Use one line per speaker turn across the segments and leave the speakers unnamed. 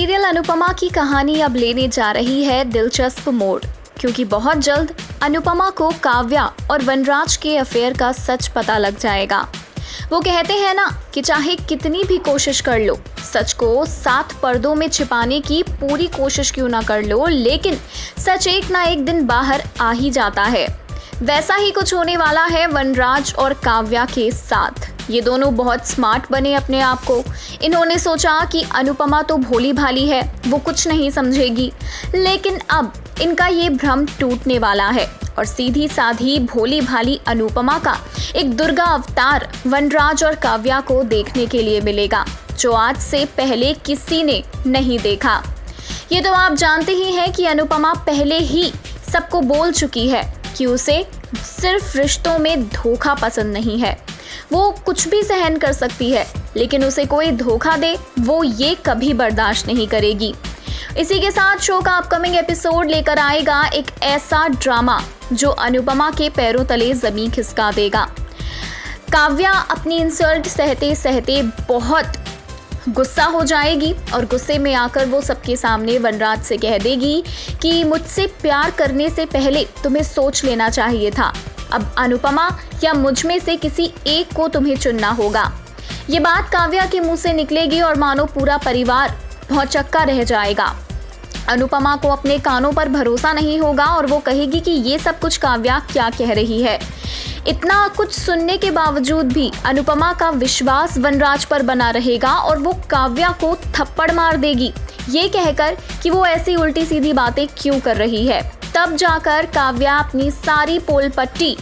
Serial Anupama की कहानी अब लेने जा रही है दिलचस्प मोड़, क्योंकि बहुत जल्द अनुपमा को काव्या और वनराज के अफेयर का सच पता लग जाएगा। वो कहते हैं ना कि चाहे कितनी भी कोशिश कर लो, सच को 7 पर्दों में छिपाने की पूरी कोशिश क्यों ना कर लो, लेकिन सच एक ना एक दिन बाहर आ ही जाता है। वैसा ही कुछ होने वाला है वनराज और काव्या के साथ। ये दोनों बहुत स्मार्ट बने अपने आप को। इन्होंने सोचा कि अनुपमा तो भोली भाली है, वो कुछ नहीं समझेगी, लेकिन अब इनका ये भ्रम टूटने वाला है और सीधी साधी भोली भाली अनुपमा का एक दुर्गा अवतार वनराज और काव्या को देखने के लिए मिलेगा, जो आज से पहले किसी ने नहीं देखा। ये तो आप जानते ही हैं कि अनुपमा पहले ही सबको बोल चुकी है कि उसे सिर्फ रिश्तों में धोखा पसंद नहीं है। वो कुछ भी सहन कर सकती है, लेकिन उसे कोई धोखा दे वो ये कभी बर्दाश्त नहीं करेगी। इसी के साथ शो का अपकमिंग एपिसोड लेकर आएगा एक ऐसा ड्रामा जो अनुपमा के पैरों तले जमीन खिसका देगा। काव्या अपनी इंसल्ट सहते सहते बहुत गुस्सा हो जाएगी और गुस्से में आकर वो सबके सामने वनराज से कह देगी कि मुझसे प्यार करने से पहले तुम्हें सोच लेना चाहिए था। अब अनुपमा या मुझ में से किसी एक को तुम्हें चुनना होगा। ये बात काव्या के मुंह से निकलेगी और मानो पूरा परिवार भौचक्का रह जाएगा। अनुपमा को अपने कानों पर भरोसा नहीं होगा और वो कहेगी कि ये सब कुछ काव्या क्या कह रही है। इतना कुछ सुनने के बावजूद भी अनुपमा का विश्वास वनराज पर बना रहेगा और वो काव्या को थप्पड़ मार देगी, ये कहकर कि वो ऐसी उल्टी सीधी बातें क्यों कर रही है। तब जाकर काव्या अपनी सारी पोल पट्टी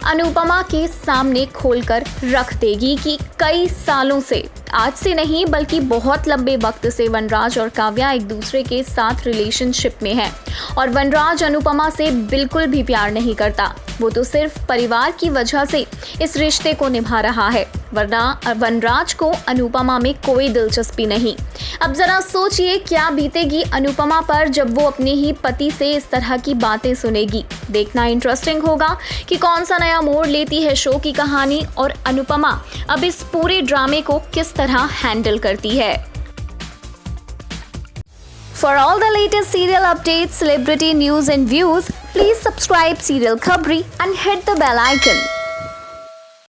अनुपमा के सामने खोलकर रख देगी कि कई सालों से, आज से नहीं बल्कि बहुत लंबे वक्त से वनराज और काव्या एक दूसरे के साथ रिलेशनशिप में हैं और वनराज अनुपमा से बिल्कुल भी प्यार नहीं करता। वो तो सिर्फ परिवार की वजह से इस रिश्ते को निभा रहा है, वरना वनराज को अनुपमा में कोई दिलचस्पी नहीं। अब जरा सोचिए क्या बीतेगी अनुपमा पर जब वो अपने ही पति से इस तरह की बातें सुनेगी। देखना इंटरेस्टिंग होगा कि कौन सा नया मोड़ लेती है शो की कहानी और अनुपमा अब इस पूरे ड्रामे को किस तरह हैंडल करती है। For all the latest serial updates, celebrity news and views, please subscribe Serial Khabri and hit the bell icon.